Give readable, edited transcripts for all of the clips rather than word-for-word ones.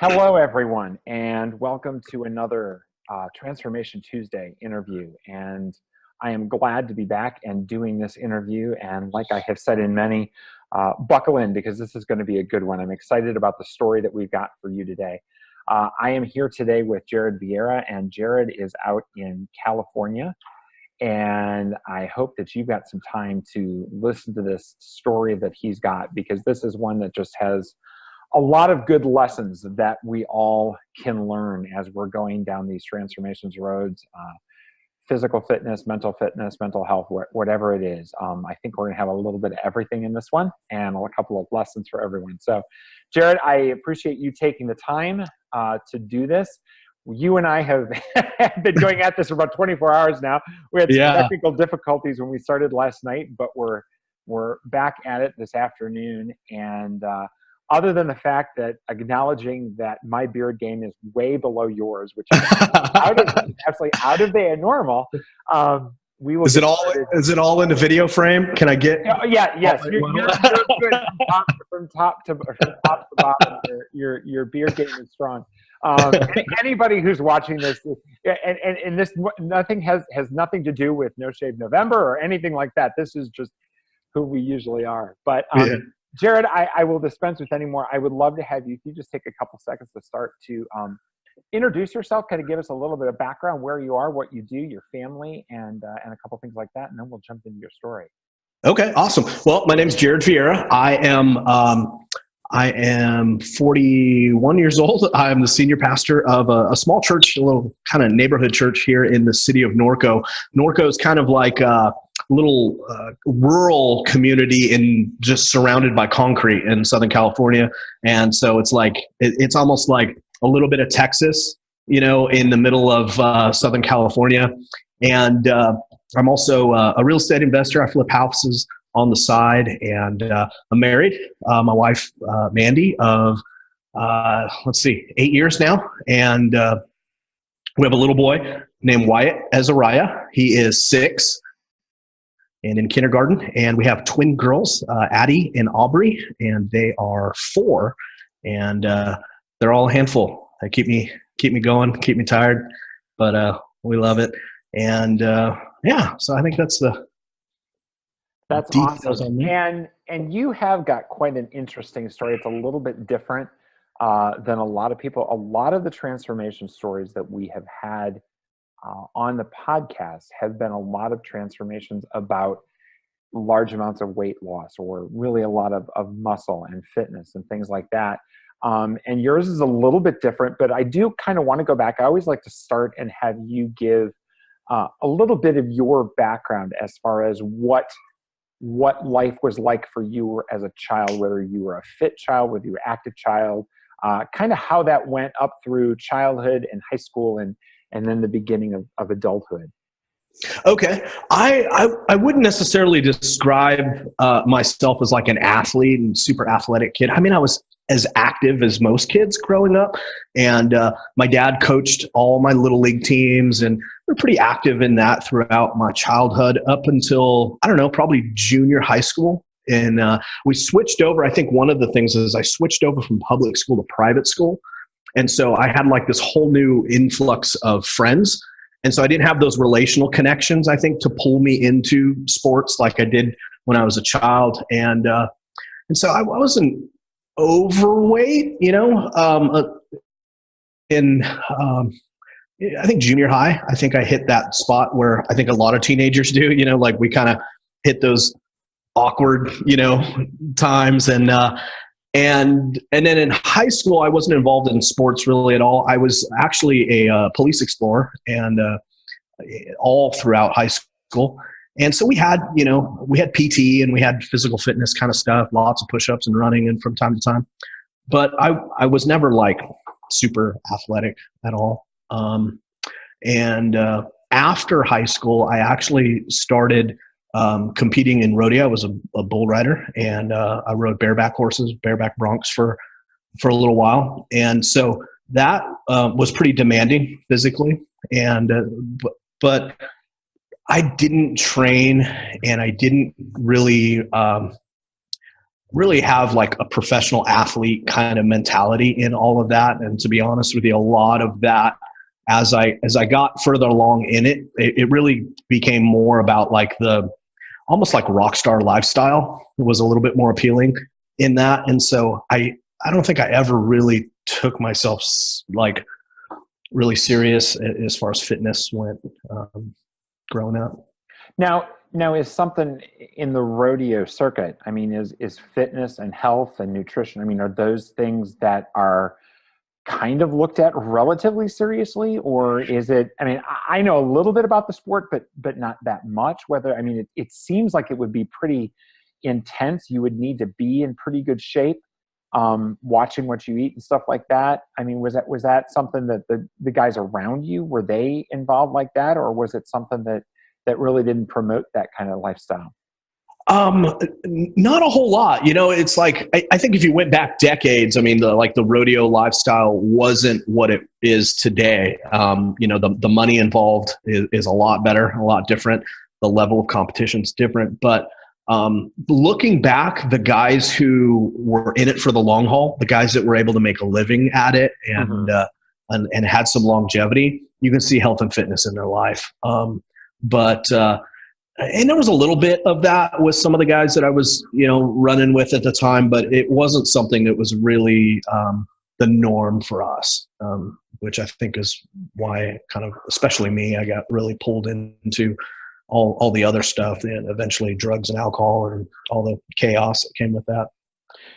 Hello, everyone, and welcome to another Transformation Tuesday interview. And I am glad to be back and doing this interview. And like I have said in many, buckle in because this is going to be a good one. I'm excited about the story that we've got for you today. I am here today with Jared Vieyra, and Jared is out in California. And I hope that you've got some time to listen to this story that he's got, because this is one that just has a lot of good lessons that we all can learn as we're going down these transformations roads, physical fitness, mental health, whatever it is. I think we're going to have a little bit of everything in this one and a couple of lessons for everyone. So, Jared, I appreciate you taking the time to do this. You and I have been going at this for about 24 hours now. We had some technical difficulties when we started last night, but we're back at it this afternoon. And other than the fact that acknowledging that my beard game is way below yours, which is absolutely out of the normal, we will. Is it all in the video frame? Can I get? Yes. You're good from top to bottom. Your beard game is strong. Anybody who's watching this, and this has nothing to do with No Shave November or anything like that. This is just who we usually are. But Jared, I will dispense with any more. I would love to have you, if you just take a couple seconds to start to introduce yourself, kind of give us a little bit of background, where you are, what you do, your family, and a couple things like that, and then we'll jump into your story. Okay, awesome. Well, my name is Jared Vieyra. I am 41 years old. I'm the senior pastor of a small church, a little kind of neighborhood church here in the city of Norco. Norco is kind of like a little rural community and just surrounded by concrete in Southern California. And so it's almost like a little bit of Texas, in the middle of Southern California. And I'm also a real estate investor. I flip houses on the side, and I'm married. My wife, Mandy, of 8 years now. And we have a little boy named Wyatt Azariah. He is 6 and in kindergarten. And we have twin girls, Addie and Aubrey, and they are 4. And they're all a handful. They keep me going, keep me tired, but we love it. And so I think that's awesome. And you have got quite an interesting story. It's a little bit different than a lot of people. A lot of the transformation stories that we have had on the podcast have been a lot of transformations about large amounts of weight loss, or really a lot of muscle and fitness and things like that. And yours is a little bit different, but I do kind of want to go back. I always like to start and have you give a little bit of your background as far as what life was like for you as a child, whether you were a fit child, whether you were an active child, kind of how that went up through childhood and high school and then the beginning of adulthood. Okay. I wouldn't necessarily describe myself as like an athlete and super athletic kid. I mean, I was as active as most kids growing up, and my dad coached all my little league teams, and we're pretty active in that throughout my childhood up until, I don't know, probably junior high school. And we switched over. I think one of the things is I switched over from public school to private school. And so I had like this whole new influx of friends. And so I didn't have those relational connections, I think, to pull me into sports like I did when I was a child. And so I wasn't overweight, in I think junior high. I think I hit that spot where I think a lot of teenagers do, like we kind of hit those awkward, times. And then in high school, I wasn't involved in sports really at all. I was actually a police explorer, and all throughout high school. And so we had PT and we had physical fitness kind of stuff, lots of push-ups and running and from time to time. But I was never like super athletic at all. And after high school, I actually started competing in rodeo. I was a bull rider, and I rode bareback horses, bareback broncs for a little while. And so that was pretty demanding physically. And but I didn't train, and I didn't really really have like a professional athlete kind of mentality in all of that. And to be honest with you, a lot of that, as I got further along in it, it really became more about like the almost like rock star lifestyle. It was a little bit more appealing in that. And so I don't think I ever really took myself like really serious as far as fitness went growing up. Now is something in the rodeo circuit, I mean, is fitness and health and nutrition, I mean, are those things that are kind of looked at relatively seriously, or is it, I mean, I know a little bit about the sport, but not that much, whether, I mean, it seems like it would be pretty intense. You would need to be in pretty good shape, watching what you eat and stuff like that. I mean, was that something that the guys around you, were they involved like that? Or was it something that really didn't promote that kind of lifestyle? Not a whole lot. It's like, I think if you went back decades, I mean, the rodeo lifestyle wasn't what it is today. The money involved is a lot better, a lot different. The level of competition is different. But looking back, the guys who were in it for the long haul, the guys that were able to make a living at it and had some longevity, you can see health and fitness in their life. And there was a little bit of that with some of the guys that I was, running with at the time, but it wasn't something that was really the norm for us, which I think is why kind of, especially me, I got really pulled into all the other stuff and eventually drugs and alcohol and all the chaos that came with that.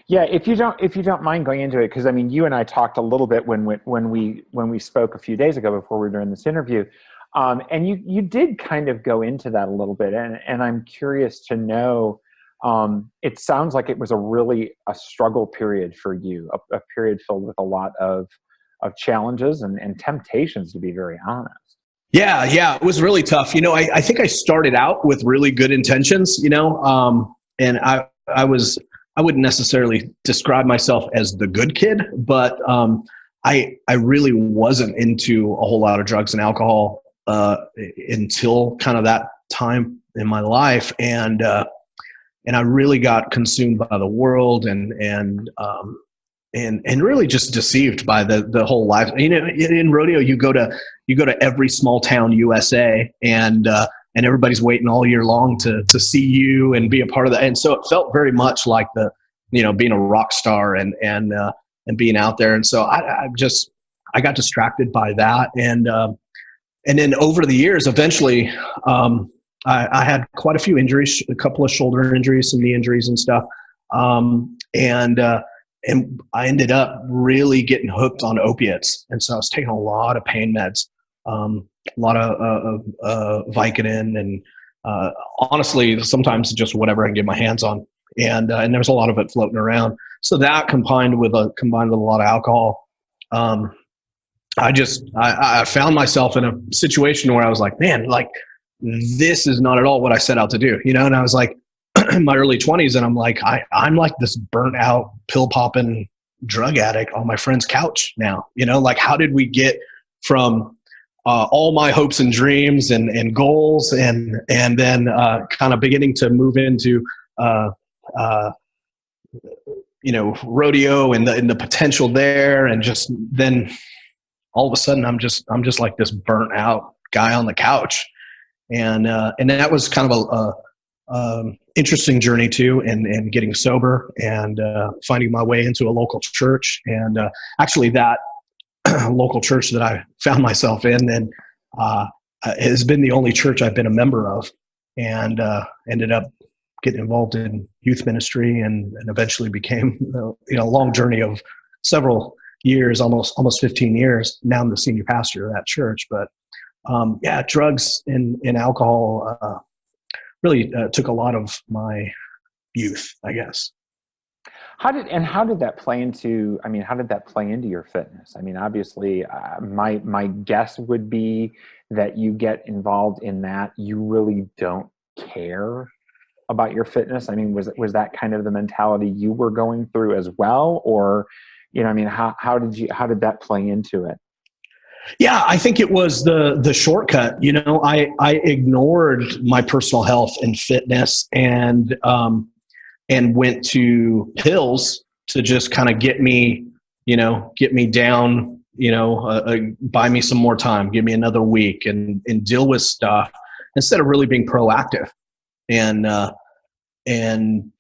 Yeah, if you don't mind going into it, because I mean, you and I talked a little bit when we spoke a few days ago before we were doing this interview. And you did kind of go into that a little bit, and I'm curious to know, it sounds like it was a struggle period for you, a period filled with a lot of challenges and temptations, to be very honest. Yeah, it was really tough. I think I started out with really good intentions, and I wouldn't necessarily describe myself as the good kid, but I really wasn't into a whole lot of drugs and alcohol until kind of that time in my life, and I really got consumed by the world and really just deceived by the whole life. In rodeo, you go to every small town USA, and everybody's waiting all year long to see you and be a part of that. And so it felt very much like being a rock star and being out there. And so I got distracted by that, and then over the years, eventually, I had quite a few injuries, a couple of shoulder injuries, some knee injuries and stuff. And I ended up really getting hooked on opiates. And so I was taking a lot of pain meds, a lot of Vicodin, and honestly, sometimes just whatever I can get my hands on. And there was a lot of it floating around. So that combined with a lot of alcohol, I found myself in a situation where I was like, man, like, this is not at all what I set out to do, and I was like in my early 20s, and I'm like, I'm like this burnt out pill popping drug addict on my friend's couch now, like, how did we get from all my hopes and dreams and goals and then kind of beginning to move into rodeo and the potential there, and just then all of a sudden I'm just like this burnt out guy on the couch. And that was kind of a interesting journey too, and getting sober and finding my way into a local church. And actually that local church that I found myself in then has been the only church I've been a member of, and ended up getting involved in youth ministry and eventually became a long journey of several years, almost 15 years. Now I'm the senior pastor of that church. But drugs and alcohol really took a lot of my youth, I guess. How did that play into your fitness? I mean, obviously, my guess would be that you get involved in that, you really don't care about your fitness. I mean, was that kind of the mentality you were going through as well? Or, how did that play into it? Yeah, I think it was the shortcut. I ignored my personal health and fitness, and and went to pills to just kind of get me down, buy me some more time, give me another week and deal with stuff instead of really being proactive. And again,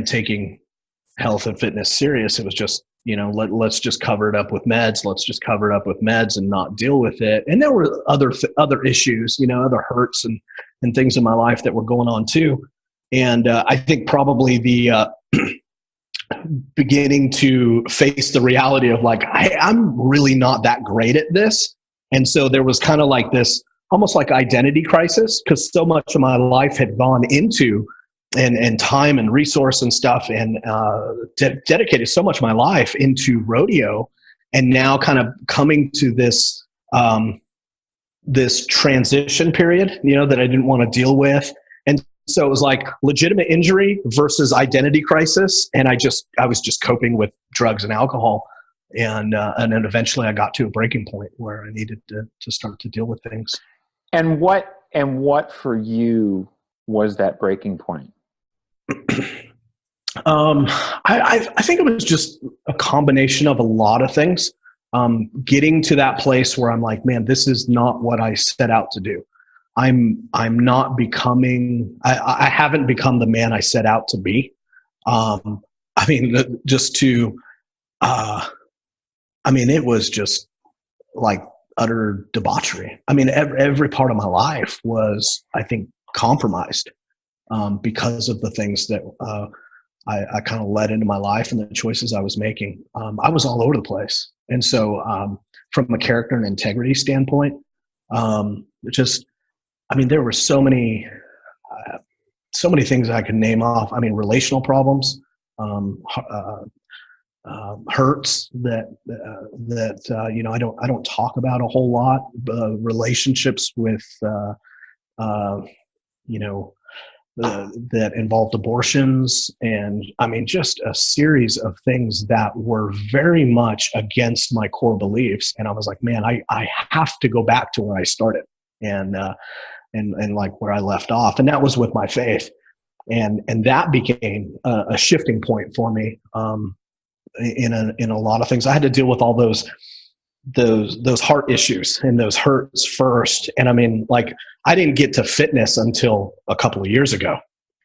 taking health and fitness serious. It was just, let's just cover it up with meds. Let's just cover it up with meds and not deal with it. And there were other issues, other hurts and things in my life that were going on too. And I think probably the beginning to face the reality of like, I'm really not that great at this. And so there was kind of like this almost like identity crisis, because so much of my life had gone into and time and resource and stuff, and dedicated so much of my life into rodeo, and now kind of coming to this this transition period, that I didn't want to deal with. And so it was like legitimate injury versus identity crisis, and I was just coping with drugs and alcohol, and then eventually I got to a breaking point where I needed to start to deal with things. And what for you was that breaking point? I think it was just a combination of a lot of things. Getting to that place where I'm like, man, this is not what I set out to do. I'm not becoming. I haven't become the man I set out to be. It was just like utter debauchery. I mean, every part of my life was, I think, compromised because of the things that I kind of led into my life and the choices I was making. I was all over the place. And so from a character and integrity standpoint, there were so many things I could name off. I mean, relational problems, hurts that I don't talk about a whole lot. Relationships with that involved abortions, and I mean just a series of things that were very much against my core beliefs. And I was like, man, I have to go back to where I started and like where I left off, and that was with my faith, and that became a shifting point for me. In a lot of things, I had to deal with all those heart issues and those hurts first. And I mean, like, I didn't get to fitness until a couple of years ago.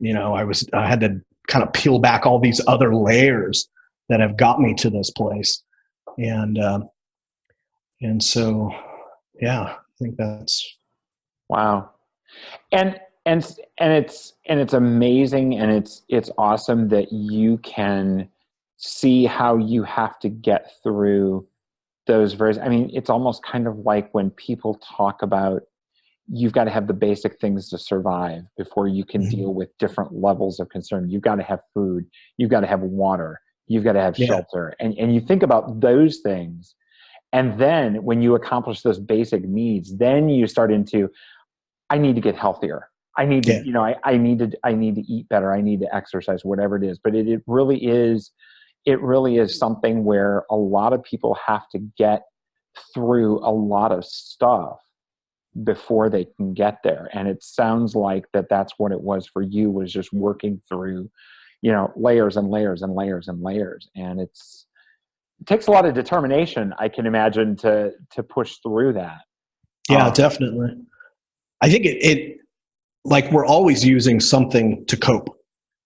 I had to kind of peel back all these other layers that have got me to this place. And so, yeah, I think that's wow. And it's amazing, and it's awesome that you can see how you have to get through those it's almost kind of like when people talk about you've got to have the basic things to survive before you can deal with different levels of concern. You've got to have food, you've got to have water, you've got to have shelter. And you think about those things. And then when you accomplish those basic needs, then you start into, I need to get healthier. I need to, I need to eat better. I need to exercise, whatever it is. But it really is something where a lot of people have to get through a lot of stuff before they can get there. And it sounds like that's what it was for you, was just working through, layers and layers and layers and layers. And it takes a lot of determination, I can imagine, to push through that. Yeah, definitely. I think it like we're always using something to cope.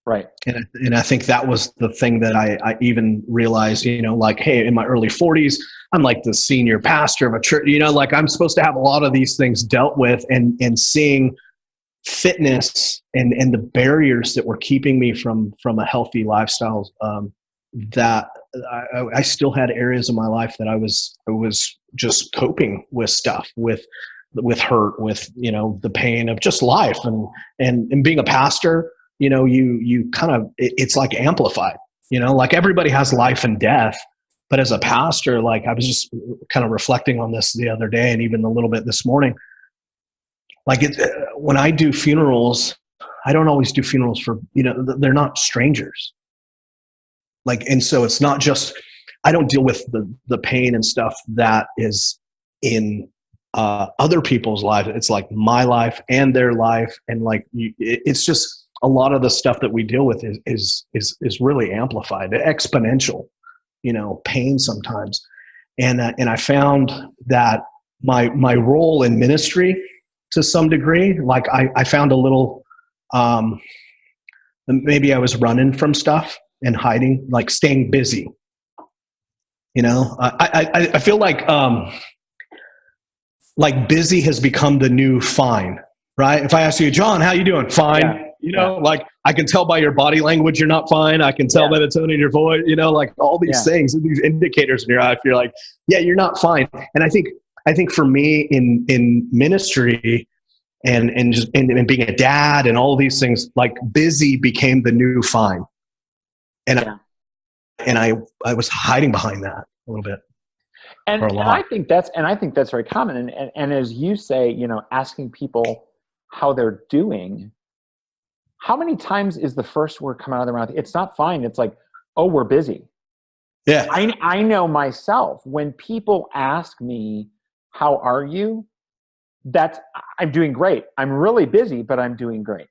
Right. And I think that was the thing that I even realized, like, hey, in my early 40s, I'm like the senior pastor of a church, like I'm supposed to have a lot of these things dealt with, and seeing fitness and the barriers that were keeping me from a healthy lifestyle, that I still had areas of my life that I was just coping with stuff, with hurt, with, the pain of just life, and being a pastor. You kind of, it's like amplified, like everybody has life and death, but as a pastor, like I was just kind of reflecting on this the other day, and even a little bit this morning, like when I do funerals, I don't always do funerals for, they're not strangers. Like, and so it's not just, I don't deal with the pain and stuff that is in other people's lives. It's like my life and their life. And like, it's just, a lot of the stuff that we deal with is really amplified, exponential, pain sometimes. And I found that my role in ministry to some degree, like I found a little, maybe I was running from stuff and hiding, like staying busy. I feel like busy has become the new fine, right? If I ask you, John, how you doing? Fine. Like I can tell by your body language you're not fine. I can tell by the tone in your voice, like all these things, these indicators in your eye. If you're like, yeah, you're not fine. And I think for me in ministry and just and being a dad and all these things, like busy became the new fine. And I was hiding behind that a little bit. And I think that's very common. And as you say, asking people how they're doing, how many times is the first word come out of their mouth? It's not fine. It's like, oh, we're busy. Yeah. I know myself, when people ask me, how are you? I'm doing great. I'm really busy, but I'm doing great.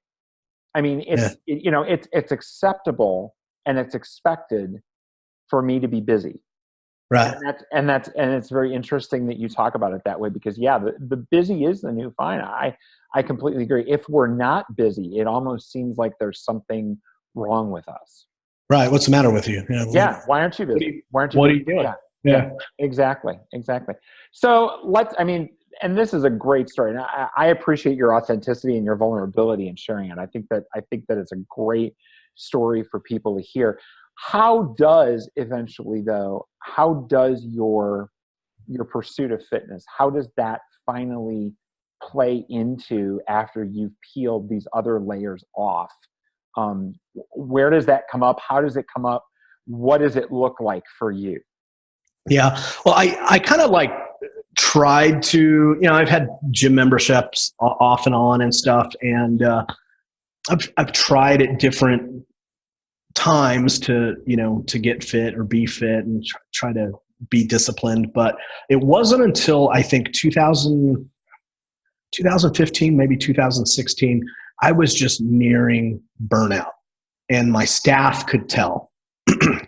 I mean, it's acceptable and it's expected for me to be busy. Right. And it's very interesting that you talk about it that way, because the busy is the new fine. I completely agree. If we're not busy, it almost seems like there's something wrong with us. Right. What's the matter with you? Why aren't you busy? What are you doing? Yeah. Exactly. So and this is a great story. And I appreciate your authenticity and your vulnerability in sharing it. I think that it's a great story for people to hear. How does your pursuit of fitness, how does that finally play into after you've peeled these other layers off? Where does that come up? How does it come up? What does it look like for you? Yeah. Well, I kind of tried to, I've had gym memberships off and on and stuff. And I've tried at different times to get fit or be fit and try to be disciplined. But it wasn't until I think 2015, maybe 2016, I was just nearing burnout, and my staff could tell.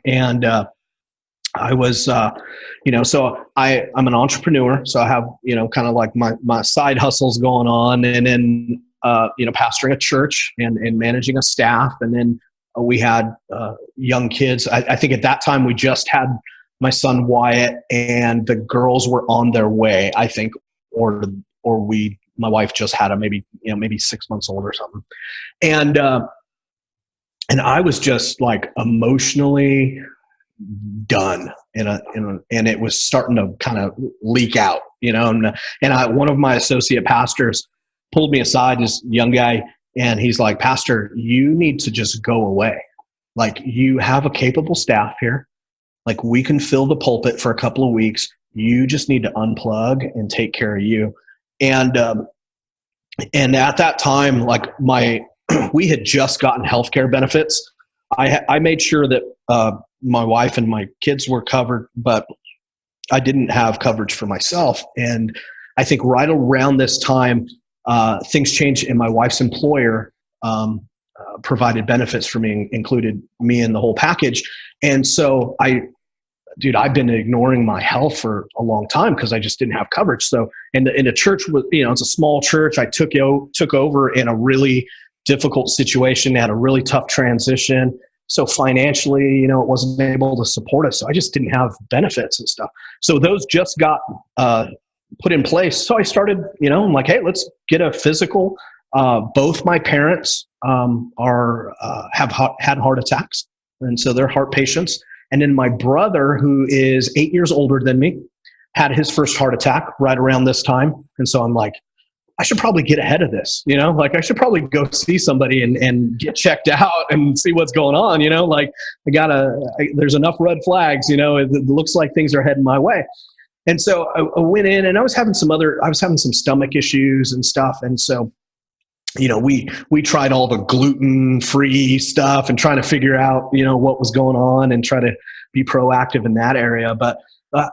And I was, so I'm an entrepreneur, so I have, kind of like my side hustles going on, and then, pastoring a church and managing a staff. And then we had young kids. I think at that time we just had my son Wyatt, and the girls were on their way, I think, or my wife just had him, maybe 6 months old or something. And I was just like emotionally done, and it was starting to kind of leak out, and one of my associate pastors pulled me aside, this young guy, and he's like, Pastor, you need to just go away. Like, you have a capable staff here. Like, we can fill the pulpit for a couple of weeks. You just need to unplug and take care of you. And at that time, like we had just gotten healthcare benefits. I made sure that my wife and my kids were covered, but I didn't have coverage for myself. And I think right around this time, things changed, and my wife's employer provided benefits for me, included me in the whole package. And so I've been ignoring my health for a long time because I just didn't have coverage. So, and the church was, it's a small church. I took over in a really difficult situation, had a really tough transition. So financially, it wasn't able to support us. So I just didn't have benefits and stuff. So those just got put in place. So I started, I'm like, hey, let's get a physical. Both my parents have had heart attacks, and so they're heart patients. And then my brother, who is 8 years older than me, had his first heart attack right around this time. And so I'm like, I should probably get ahead of this, I should probably go see somebody and get checked out and see what's going on, there's enough red flags, it looks like things are heading my way. And so I went in, and I was having some stomach issues and stuff. And so, we tried all the gluten-free stuff and trying to figure out, what was going on and try to be proactive in that area. But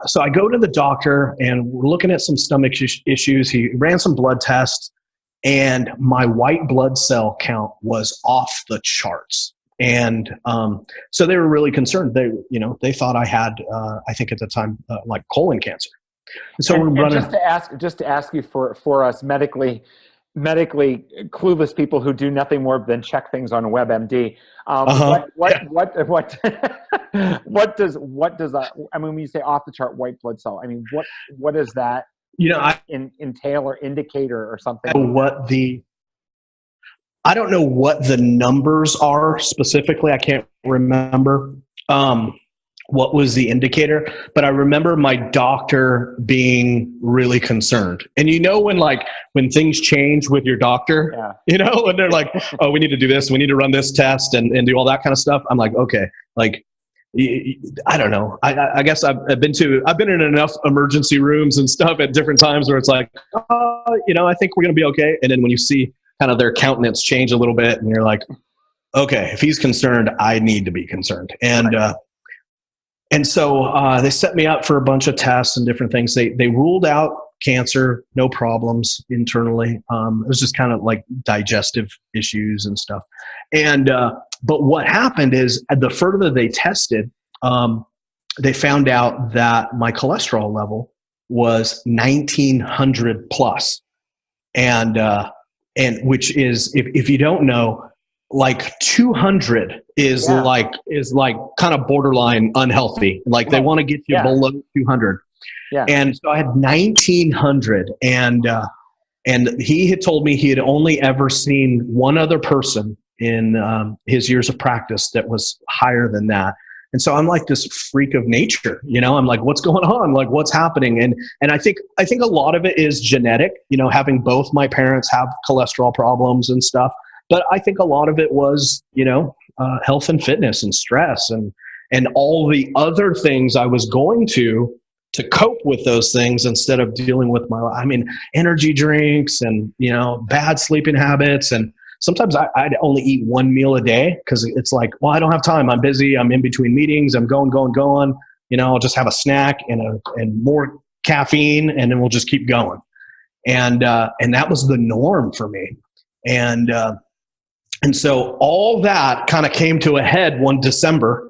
so I go to the doctor, and we're looking at some stomach issues. He ran some blood tests, and my white blood cell count was off the charts. And so they were really concerned. They thought I had, I think at the time, like colon cancer. And so we're running. Just to ask you for us medically clueless people who do nothing more than check things on WebMD. What does I mean, when you say off the chart white blood cell, I mean, what does that entail or indicator or something? I don't know what the numbers are specifically. I can't remember what was the indicator, but I remember my doctor being really concerned. And when things change with your doctor, and they're like, oh, we need to do this, we need to run this test and do all that kind of stuff. I'm like, okay, like, I don't know. I guess I've been in enough emergency rooms and stuff at different times where it's like, I think we're going to be okay. And then when you see kind of their countenance change a little bit and you're like, okay, if he's concerned, I need to be concerned. And so they set me up for a bunch of tests and different things. They ruled out cancer, no problems internally. It was just kind of like digestive issues and stuff. And but what happened is the further they tested, they found out that my cholesterol level was 1900 plus. And which is, if you don't know, like 200 is like kind of borderline unhealthy. Like they want to get you below 200. Yeah. And so I had 1900, and he had told me he had only ever seen one other person in his years of practice that was higher than that. And so I'm like this freak of nature, I'm like, what's going on? Like, what's happening? And I think a lot of it is genetic, having both my parents have cholesterol problems and stuff. But I think a lot of it was, health and fitness and stress and all the other things I was going to cope with those things instead of dealing with energy drinks and, bad sleeping habits. And sometimes I'd only eat one meal a day because it's like, well, I don't have time. I'm busy. I'm in between meetings. I'm going. I'll just have a snack and more caffeine, and then we'll just keep going. And that was the norm for me. And so all that kind of came to a head one December,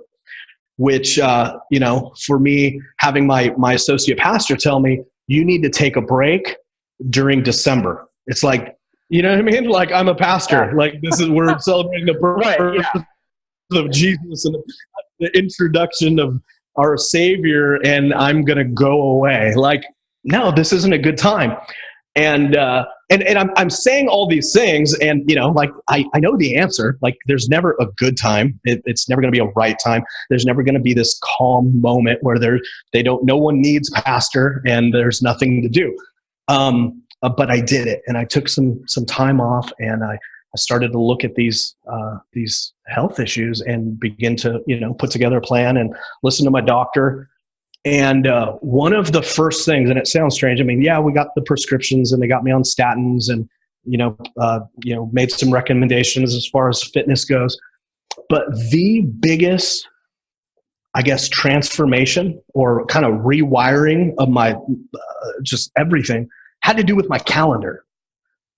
which, for me, having my associate pastor tell me, you need to take a break during December. It's like, you know what I mean? Like, I'm a pastor. Like, we're celebrating the birth of Jesus and the introduction of our Savior, and I'm going to go away. Like, no, this isn't a good time. And I'm saying all these things, and I know the answer. Like, there's never a good time. It's never going to be a right time. There's never going to be this calm moment where no one needs pastor and there's nothing to do. But I did it, and I took some time off, and I started to look at these health issues and begin to put together a plan and listen to my doctor. And one of the first things, and it sounds strange, we got the prescriptions and they got me on statins and, made some recommendations as far as fitness goes. But the biggest, I guess, transformation or kind of rewiring of my just everything had to do with my calendar.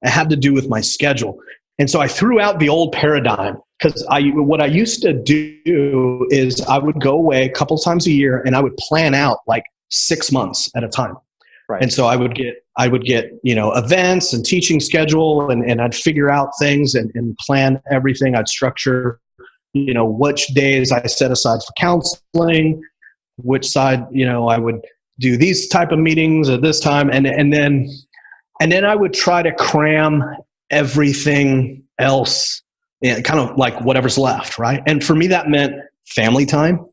It had to do with my schedule. And so I threw out the old paradigm, because what I used to do is I would go away a couple times a year and I would plan out like 6 months at a time. Right. And so I would get events and teaching schedule, and I'd figure out things and plan everything. I'd structure, which days I set aside for counseling, which side, I would do these type of meetings at this time. And then I would try to cram everything else, kind of like whatever's left, right? And for me, that meant family time,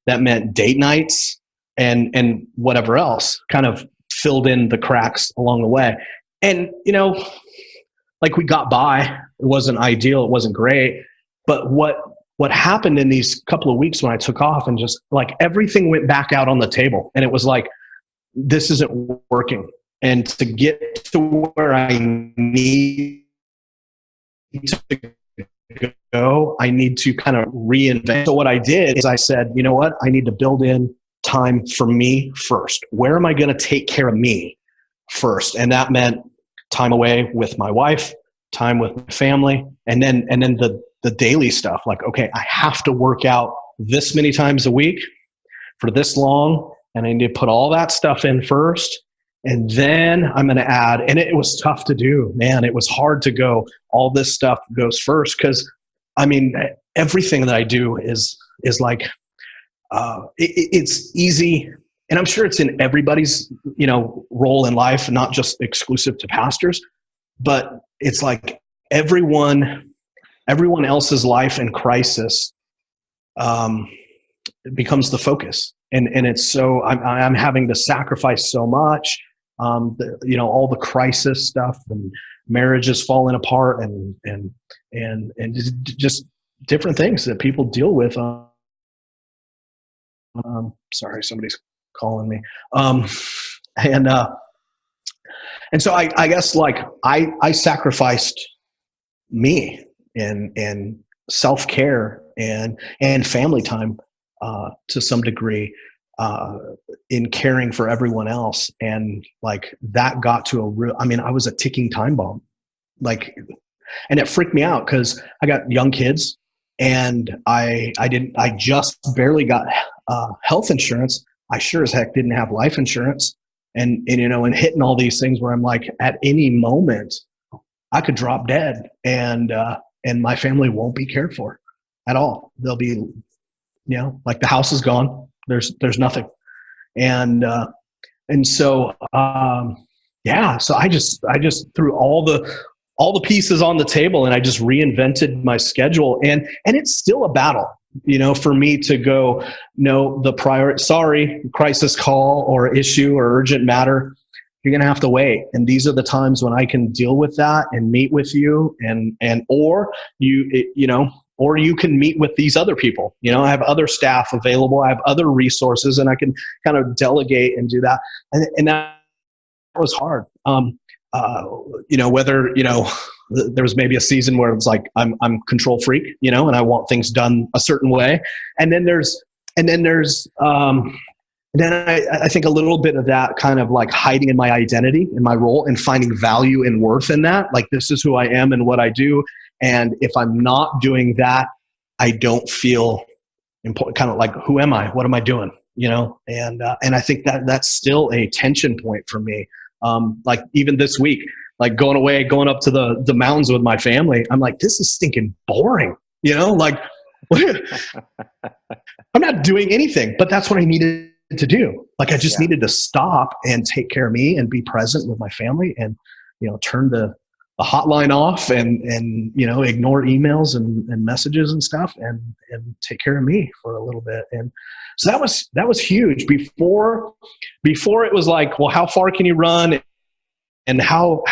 that meant date nights, and whatever else kind of filled in the cracks along the way. And, like, we got by. It wasn't ideal. It wasn't great. But what happened in these couple of weeks when I took off, and just like everything went back out on the table, and it was like, this isn't working. And to get to where I need to go, I need to kind of reinvent. So what I did is I said, you know what? I need to build in time for me first. Where am I going to take care of me first? And that meant time away with my wife, time with my family, and then the daily stuff. Like, okay, I have to work out this many times a week for this long, and I need to put all that stuff in first. And then I'm going to add, and it was tough to do, man. It was hard to go, all this stuff goes first. Cause I mean, everything that I do is like, it's easy. And I'm sure it's in everybody's, role in life, not just exclusive to pastors, but it's like everyone else's life in crisis, becomes the focus. And it's so, I'm having to sacrifice so much, all the crisis stuff, and marriages falling apart, and just different things that people deal with. Sorry, somebody's calling me. And so I guess like I sacrificed me and self-care and family time, to some degree, in caring for everyone else. And like that got to I was a ticking time bomb, and it freaked me out because I got young kids, and I just barely got health insurance. I sure as heck didn't have life insurance, and hitting all these things where I'm like, at any moment I could drop dead, and my family won't be cared for at all. They'll be, like the house is gone. There's nothing. And so, so I just threw all the pieces on the table, and I just reinvented my schedule, and it's still a battle, for me to go, no, crisis call or issue or urgent matter, you're going to have to wait. And these are the times when I can deal with that and meet with you, or you can meet with these other people. I have other staff available. I have other resources, and I can kind of delegate and do that. And that was hard. Whether, there was maybe a season where it's like, I'm control freak, and I want things done a certain way. And then I think a little bit of that kind of like hiding in my identity and my role and finding value and worth in that. Like, this is who I am and what I do. And if I'm not doing that, I don't feel important. Kind of like, who am I? What am I doing? And I think that's still a tension point for me. Like even this week, like going up to the mountains with my family, I'm like, this is stinking boring. Like I'm not doing anything, but that's what I needed to do. Like I just needed to stop and take care of me and be present with my family, and turn the hotline off and ignore emails and messages and stuff, and take care of me for a little bit. And so that was huge. Before it was like, well, how far can you run, and how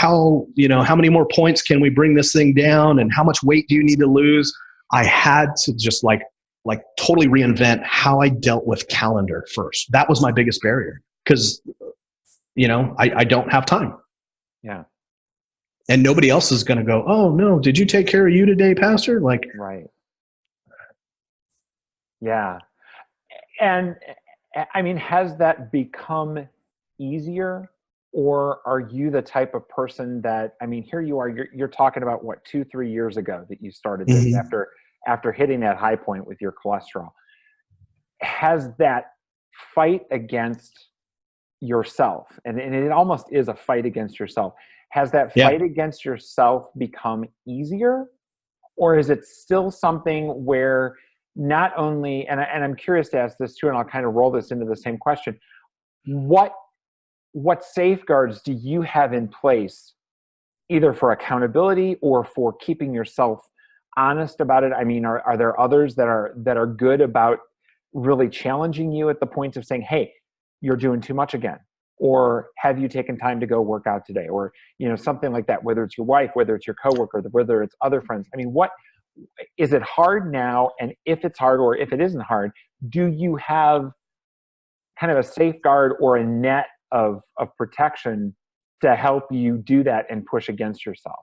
many more points can we bring this thing down, and how much weight do you need to lose? I had to just like totally reinvent how I dealt with calendar first. That was my biggest barrier, because I don't have time. Yeah. And nobody else is going to go, oh no, did you take care of you today, Pastor? Like, right. Yeah. And I mean, has that become easier, or are you the type of person that, I mean, here you are, you're talking about what, 2-3 years ago that you started this, mm-hmm. after hitting that high point with your cholesterol. Has that fight against yourself, and it almost is a fight against yourself, has that fight against yourself become easier, or is it still something where not only, and I'm curious to ask this too, and I'll kind of roll this into the same question, what safeguards do you have in place, either for accountability or for keeping yourself honest about it? I mean, are there others that are good about really challenging you at the point of saying, hey, you're doing too much again? Or have you taken time to go work out today? Or, something like that, whether it's your wife, whether it's your coworker, whether it's other friends. I mean, what is it hard now? And if it's hard, or if it isn't hard, do you have kind of a safeguard or a net of protection to help you do that and push against yourself?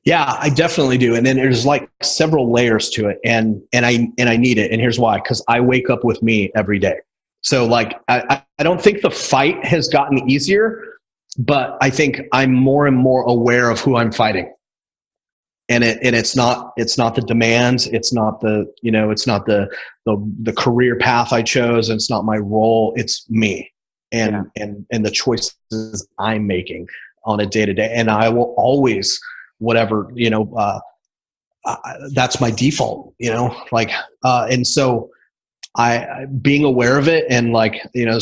Yeah, I definitely do. And then there's like several layers to it, and I need it. And here's why: because I wake up with me every day. So like, I don't think the fight has gotten easier. but I think I'm more and more aware of who I'm fighting. And it's not the demands. It's not it's not the career path I chose. And it's not my role. It's me and the choices I'm making on a day to day. And I will always, whatever, that's my default, and so I being aware of it. And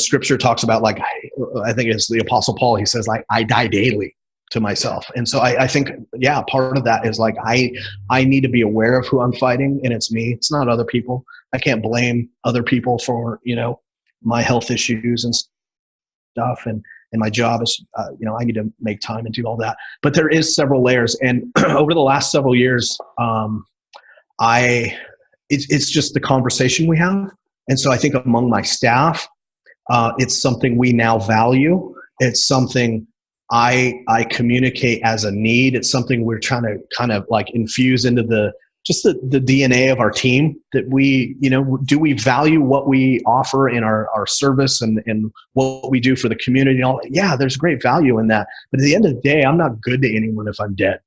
scripture talks about, I think it's the Apostle Paul. He says, I die daily to myself. And so I think, part of that is I need to be aware of who I'm fighting, and it's me. It's not other people. I can't blame other people for, my health issues and stuff. And my job is, I need to make time and do all that. But there is several layers. And over the last several years, it's just the conversation we have. And so I think among my staff, it's something we now value. It's something I communicate as a need. It's something we're trying to kind of infuse into the DNA of our team, that we, do we value what we offer in our service and what we do for the community and all that? Yeah, there's great value in that. But at the end of the day, I'm not good to anyone if I'm dead,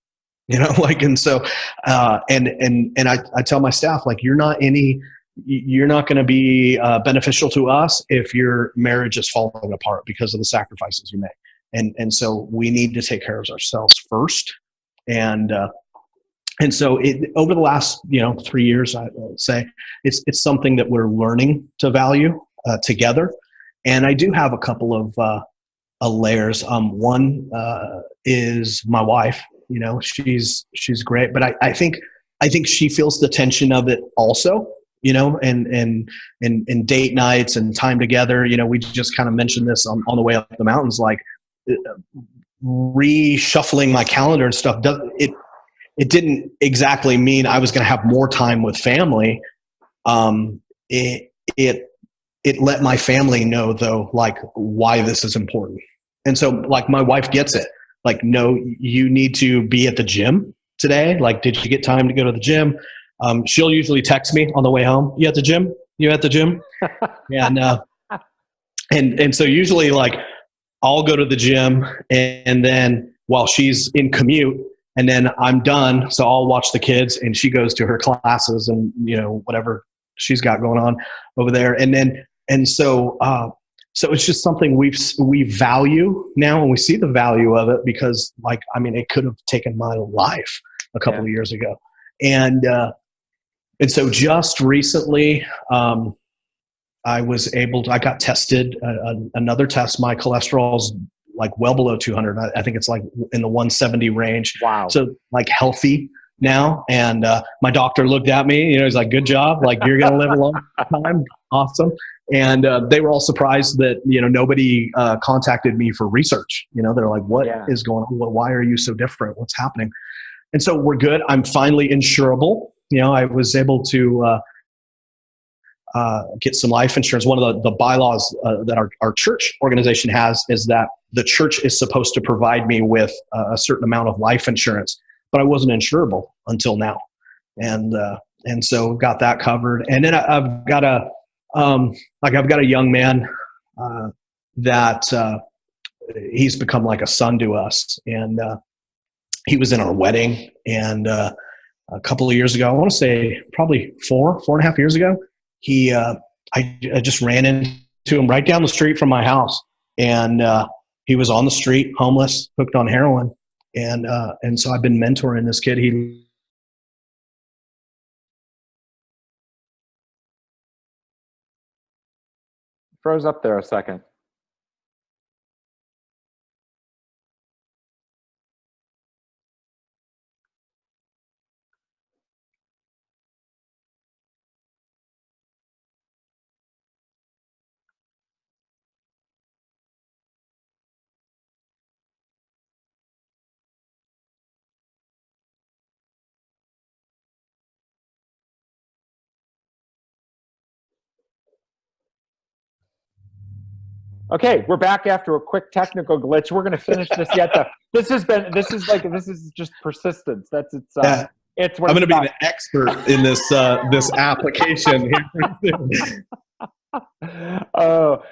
and so, and I tell my staff, you're not going to be beneficial to us if your marriage is falling apart because of the sacrifices you make. And so we need to take care of ourselves first. And so over the last, 3 years, I would say it's something that we're learning to value together. And I do have a couple of layers. One is my wife. She's great, but I think she feels the tension of it also. And date nights and time together. We just kind of mentioned this on the way up the mountains, reshuffling my calendar and stuff. It didn't exactly mean I was going to have more time with family. It let my family know, though, why this is important. And so my wife gets it. No, you need to be at the gym today. Did you get time to go to the gym? She'll usually text me on the way home. You at the gym? You at the gym? And so usually I'll go to the gym, and then while she's in commute, and then I'm done. So I'll watch the kids, and she goes to her classes and, whatever she's got going on over there. So it's just something we value now, and we see the value of it because it could have taken my life a couple of years ago. And so just recently, I got tested, another test. My cholesterol's well below 200. I think it's in the 170 range. Wow. So healthy now. And my doctor looked at me, he's like, good job. You're going to live a long time. Awesome. And they were all surprised that, nobody contacted me for research. They're like, what is going on? Why are you so different? What's happening? And so we're good. I'm finally insurable. I was able to get some life insurance. One of the bylaws that our church organization has is that the church is supposed to provide me with a certain amount of life insurance, but I wasn't insurable until now. And so got that covered. And then I've got a young man that he's become like a son to us. And he was in our wedding. And a couple of years ago, I want to say probably 4.5 years ago, I just ran into him right down the street from my house, and he was on the street, homeless, hooked on heroin, and so I've been mentoring this kid. He froze up there a second. Okay, we're back after a quick technical glitch. We're going to finish this yet. This is just persistence. That's it's. I'm going to be the expert in this application here. Oh,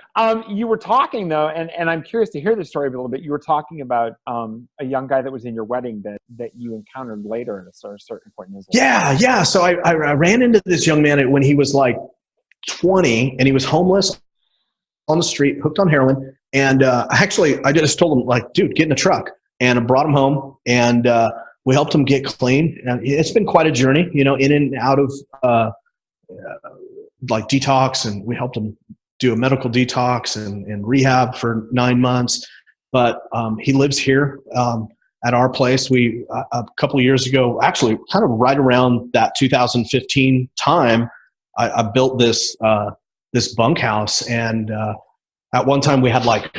you were talking though, and I'm curious to hear the story a little bit. You were talking about a young guy that was in your wedding that you encountered later at a certain point in his life. Yeah. So I ran into this young man when he was like 20, and he was homeless on the street, hooked on heroin. And I just told him, like, dude, get in the truck. And I brought him home, and we helped him get clean. And it's been quite a journey, in and out of like detox. And we helped him do a medical detox and rehab for 9 months. But he lives here at our place. We a couple of years ago, actually kind of right around that 2015 time, I built this bunkhouse, and at one time we had like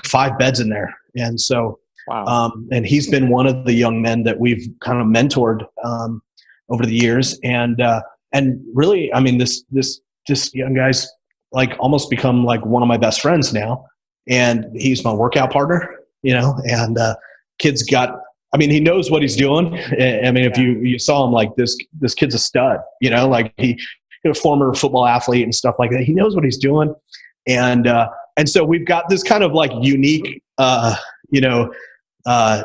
5 beds in there. And so, Wow. And he's been one of the young men that we've kind of mentored over the years. And really, I mean, this young guy's like almost become like one of my best friends now. And he's my workout partner, and kid's he knows what he's doing. I mean, if you saw him, like this kid's a stud, like he's a former football athlete and stuff like that. He knows what he's doing. And so we've got this kind of like unique,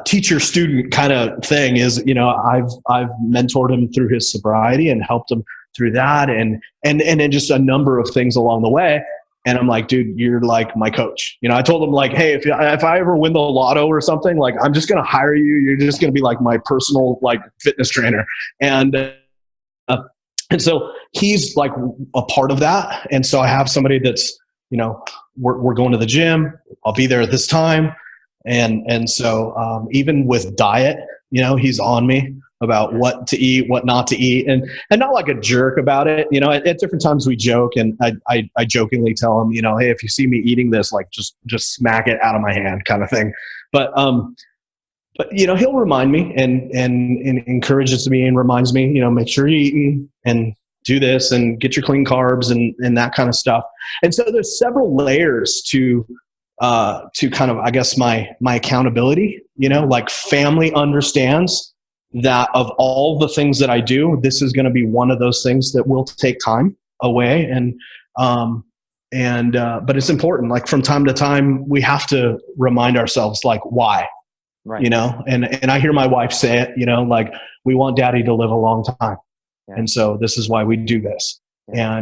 teacher student kind of thing is, I've mentored him through his sobriety and helped him through that. And then just a number of things along the way. And I'm like, dude, you're like my coach. I told him, like, hey, if I ever win the lotto or something, like, I'm just going to hire you. You're just going to be like my personal, like, fitness trainer. And so he's like a part of that. And so I have somebody that's, we're going to the gym. I'll be there at this time. And so even with diet, he's on me about what to eat, what not to eat, and not like a jerk about it. At different times we joke, and I jokingly tell him, hey, if you see me eating this, like just smack it out of my hand, kind of thing. But he'll remind me and encourages me and reminds me, make sure you're eating and do this and get your clean carbs and that kind of stuff. And so there's several layers to kind of, I guess, my accountability. Like, family understands that of all the things that I do, this is going to be one of those things that will take time away. But it's important. Like, from time to time, we have to remind ourselves, like, why, right. And I hear my wife say it, like, we want daddy to live a long time. Yeah. And so this is why we do this. Yeah.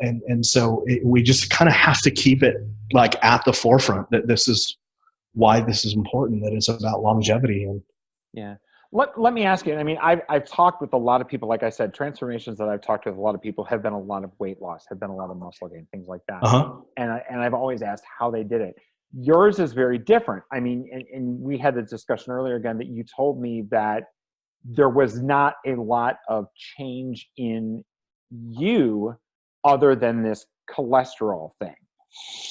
And so we just kind of have to keep it like at the forefront that this is why this is important, that it's about longevity. And yeah. Let me ask you, I mean, I've talked with a lot of people, like I said, transformations that I've talked with a lot of people have been a lot of weight loss, have been a lot of muscle gain, things like that. Uh-huh. And I've always asked how they did it. Yours is very different. I mean, and we had the discussion earlier again that you told me that there was not a lot of change in you other than this cholesterol thing.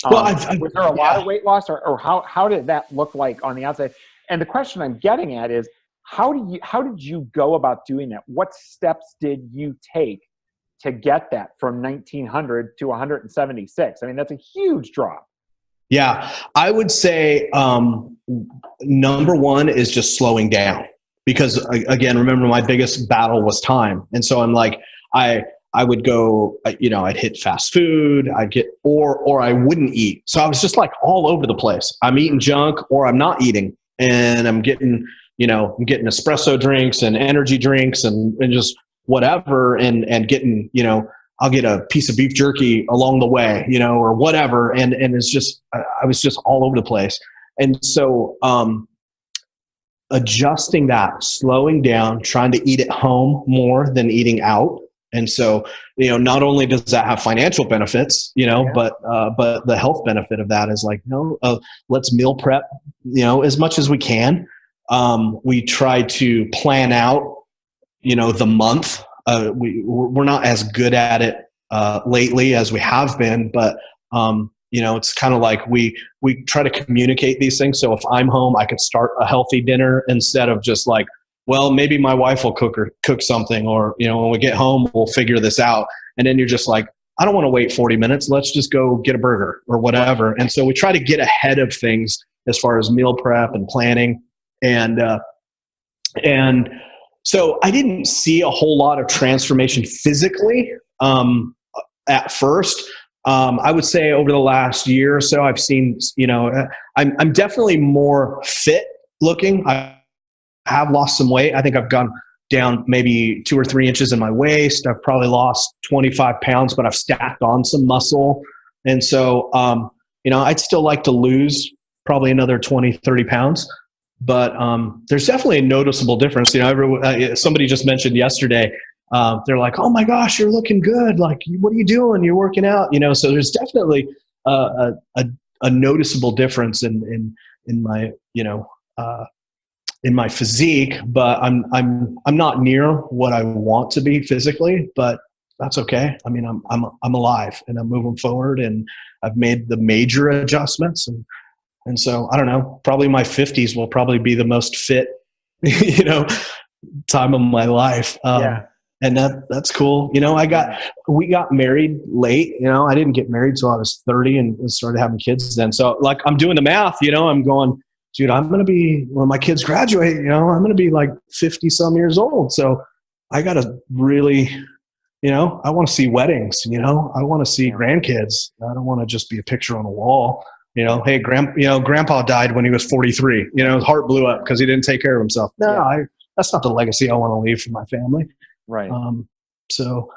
Was there a lot of weight loss, or how did that look like on the outside? And the question I'm getting at is, how did you go about doing that? What steps did you take to get that from 1900 to 176? I mean, that's a huge drop. Yeah, I would say number one is just slowing down, because again, remember, my biggest battle was time. And so I'm like, I would go, I'd hit fast food, or I wouldn't eat. So I was just like all over the place. I'm eating junk, or I'm not eating, and I'm getting espresso drinks and energy drinks and just whatever, and getting, I'll get a piece of beef jerky along the way, or whatever. And it's just, I was just all over the place. And so, adjusting that, slowing down, trying to eat at home more than eating out. And so, not only does that have financial benefits, but the health benefit of that is like, let's meal prep, as much as we can. We try to plan out, the month. We're not as good at it lately as we have been, but it's kind of like we try to communicate these things. So if I'm home, I could start a healthy dinner instead of just like, well, maybe my wife will cook something, or when we get home, we'll figure this out. And then you're just like, I don't want to wait 40 minutes. Let's just go get a burger or whatever. And so we try to get ahead of things as far as meal prep and planning. And so I didn't see a whole lot of transformation physically at first, I would say over the last year or so, I've seen, I'm definitely more fit looking. I have lost some weight. I think I've gone down maybe 2 or 3 inches in my waist. I've probably lost 25 pounds, but I've stacked on some muscle. And so, I'd still like to lose probably another 20, 30 pounds. But there's definitely a noticeable difference. Somebody just mentioned yesterday, they're like, "Oh my gosh, you're looking good. Like, what are you doing? You're working out." So there's definitely a noticeable difference in my in my physique. But I'm not near what I want to be physically, but that's okay. I mean, I'm alive and I'm moving forward, and I've made the major adjustments, and so I don't know. Probably my 50s will probably be the most fit, time of my life. And that's cool. We got married late. I didn't get married till I was 30 and started having kids then. So like I'm doing the math. I'm going, dude, I'm going to be, when my kids graduate, I'm going to be like 50 some years old. So I got to really, I want to see weddings. I want to see grandkids. I don't want to just be a picture on a wall. Hey, grandpa died when he was 43. His heart blew up because he didn't take care of himself. No, that's not the legacy I want to leave for my family. Right. So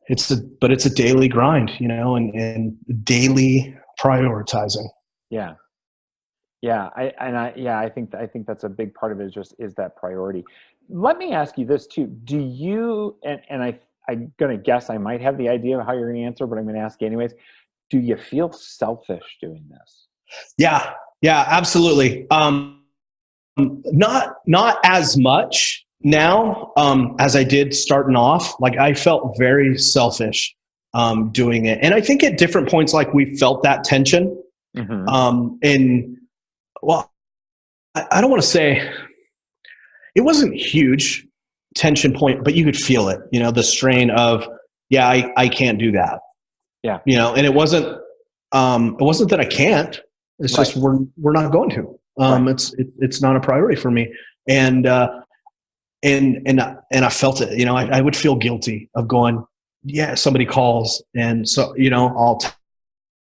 it's a daily grind, and daily prioritizing. Yeah. Yeah. I think that's a big part of it is that priority. Let me ask you this too. Do you, and I'm going to guess I might have the idea of how you're going to answer, but I'm going to ask you anyways. Do you feel selfish doing this? Yeah, absolutely. Not as much now as I did starting off. Like I felt very selfish doing it, and I think at different points, like we felt that tension. Mm-hmm. And well, I don't want to say it wasn't huge tension point, but you could feel it. The strain of I can't do that. Yeah. And it wasn't that I can't, it's just, we're not going to, it's not a priority for me. And I felt it, I would feel guilty of going, somebody calls. And so, I'll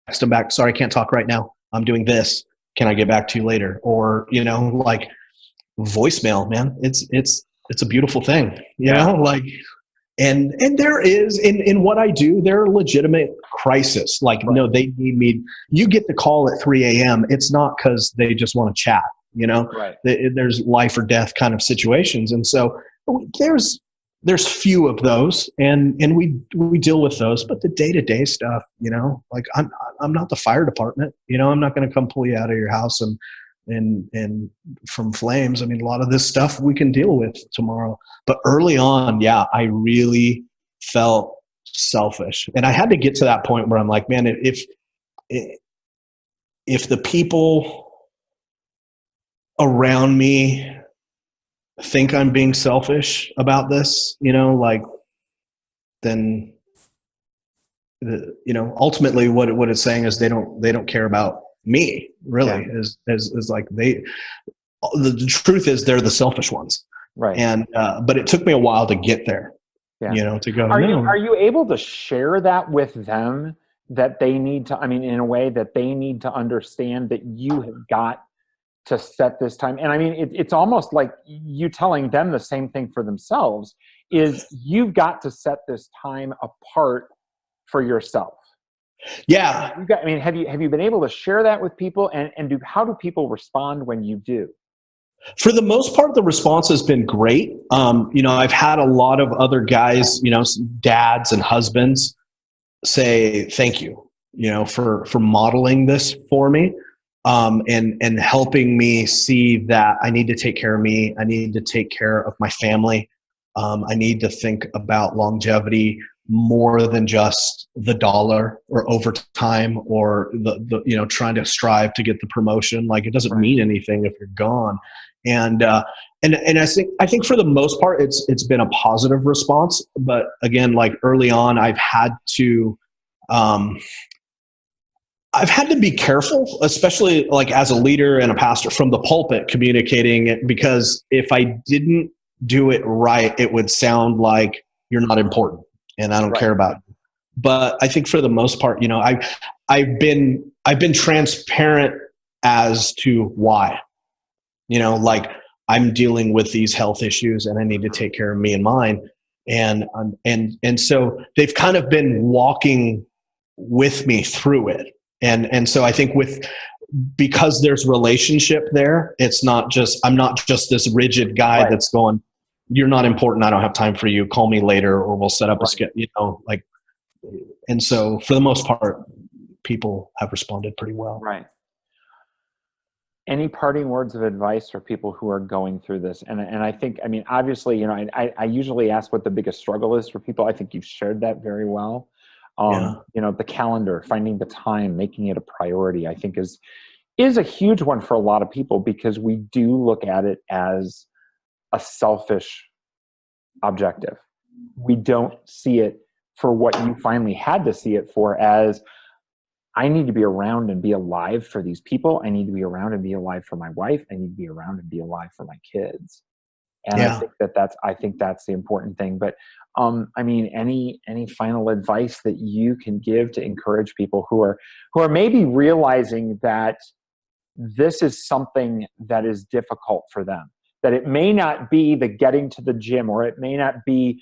text them back. Sorry, I can't talk right now. I'm doing this. Can I get back to you later? Or, like voicemail, man, it's a beautiful thing, And there is in what I do, there are legitimate crisis. Like, no, they need me. You get the call at 3 a.m. It's not because they just want to chat, There's life or death kind of situations. And so there's few of those and we deal with those, but the day-to-day stuff, like I'm not the fire department, I'm not going to come pull you out of your house and from flames. I mean, a lot of this stuff we can deal with tomorrow. But early on, I really felt selfish. And I had to get to that point where I'm like, man, if the people around me think I'm being selfish about this, then ultimately what it's saying is they don't care about me, really. Is like the truth is they're the selfish ones, right? And but it took me a while to get there, to go. Are you able to share that with them, that they need to? I mean, in a way that they need to understand that you have got to set this time. And I mean, it's almost like you telling them the same thing for themselves. Is you've got to set this time apart for yourself. Yeah. Have you been able to share that with people, and how do people respond when you do? For the most part, the response has been great. I've had a lot of other guys, dads and husbands say, thank you, for modeling this for me. And helping me see that I need to take care of me. I need to take care of my family. I need to think about longevity more than just the dollar or overtime or the trying to strive to get the promotion. Like, it doesn't mean anything if you're gone. And I think for the most part, it's been a positive response. But again, like early on, I've had to be careful, especially like as a leader and a pastor from the pulpit communicating it, because if I didn't do it right, it would sound like you're not important and I don't care about you. But I think for the most part, I've been transparent as to why, like I'm dealing with these health issues and I need to take care of me and mine. And so they've kind of been walking with me through it. And so I think because there's relationship there, I'm not just this rigid guy Right. that's going, you're not important. I don't have time for you. Call me later, or we'll set up a schedule, and so for the most part, people have responded pretty well. Right. Any parting words of advice for people who are going through this? And I think, obviously, I usually ask what the biggest struggle is for people. I think you've shared that very well. The calendar, finding the time, making it a priority, I think is a huge one for a lot of people, because we do look at it as a selfish objective. We don't see it for what you finally had to see it for, as I need to be around and be alive for these people. I need to be around and be alive for my wife. I need to be around and be alive for my kids. And I think that's the important thing. But any final advice that you can give to encourage people who are maybe realizing that this is something that is difficult for them, that it may not be the getting to the gym, or it may not be,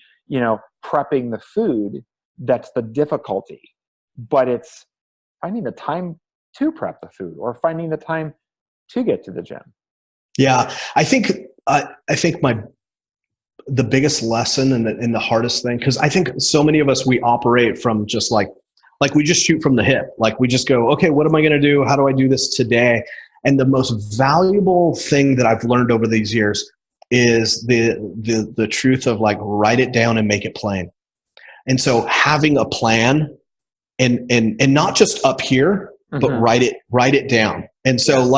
prepping the food that's the difficulty, but it's finding the time to prep the food, or finding the time to get to the gym. Yeah. I think the biggest lesson and the hardest thing, because I think so many of us, we operate from just like we just shoot from the hip. Like we just go, okay, what am I going to do? How do I do this today? And the most valuable thing that I've learned over these years is the truth of write it down and make it plain. And so having a plan and not just up here, but write it down. And so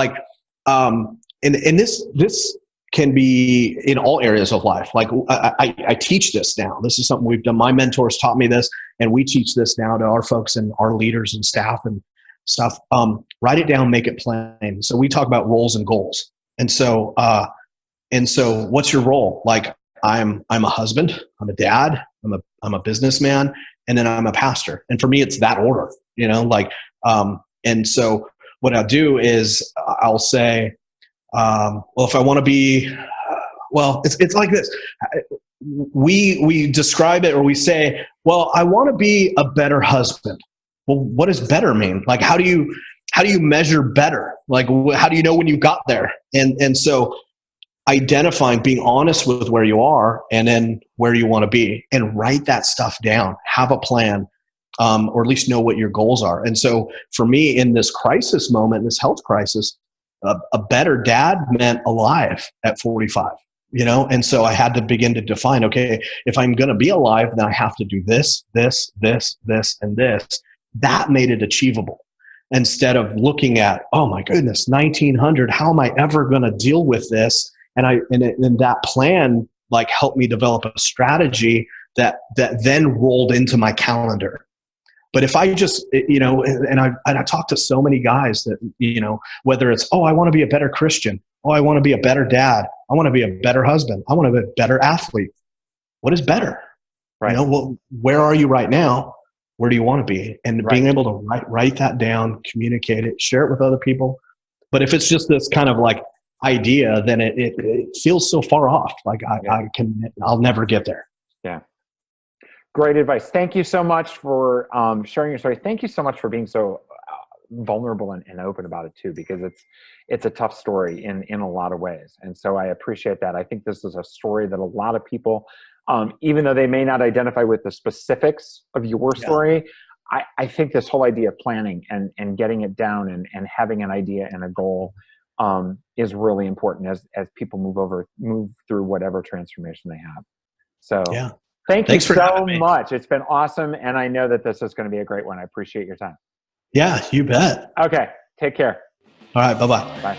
and this can be in all areas of life. Like I teach this now. This is something we've done. My mentors taught me this, and we teach this now to our folks and our leaders and staff and stuff. Write it down, make it plain. So we talk about roles and goals. And so what's your role? Like I'm a husband, I'm a dad, I'm a businessman, and then I'm a pastor. And for me, it's that order, and so what I'll do is I'll say, if I want to be, it's like this. We describe it, or we say, well, I want to be a better husband. Well, what does better mean? Like, how do you measure better? Like, how do you know when you got there? And so identifying, being honest with where you are and then where you want to be, and write that stuff down, have a plan, or at least know what your goals are. And so for me, in this crisis moment, this health crisis, a better dad meant alive at 45, and so I had to begin to define, okay, if I'm going to be alive, then I have to do this, this, this, this, and this. That made it achievable, instead of looking at, oh my goodness, 1900, how am I ever going to deal with this? And that plan helped me develop a strategy that then rolled into my calendar. But if I just, and I talk to so many guys that, whether it's, I want to be a better Christian. I want to be a better dad. I want to be a better husband. I want to be a better athlete. What is better? Right. Where are you right now? Where do you want to be? And being able to write that down, communicate it, share it with other people. But if it's just this kind of idea, then it feels so far off. I'll never get there. Yeah. Great advice. Thank you so much for sharing your story. Thank you so much for being so vulnerable and open about it too, because it's a tough story in a lot of ways. And so I appreciate that. I think this is a story that a lot of people, even though they may not identify with the specifics of your story, I think this whole idea of planning and getting it down and having an idea and a goal is really important as people move through whatever transformation they have. So thanks so much. It's been awesome. And I know that this is going to be a great one. I appreciate your time. Yeah, you bet. Okay. Take care. All right. Bye-bye. Bye.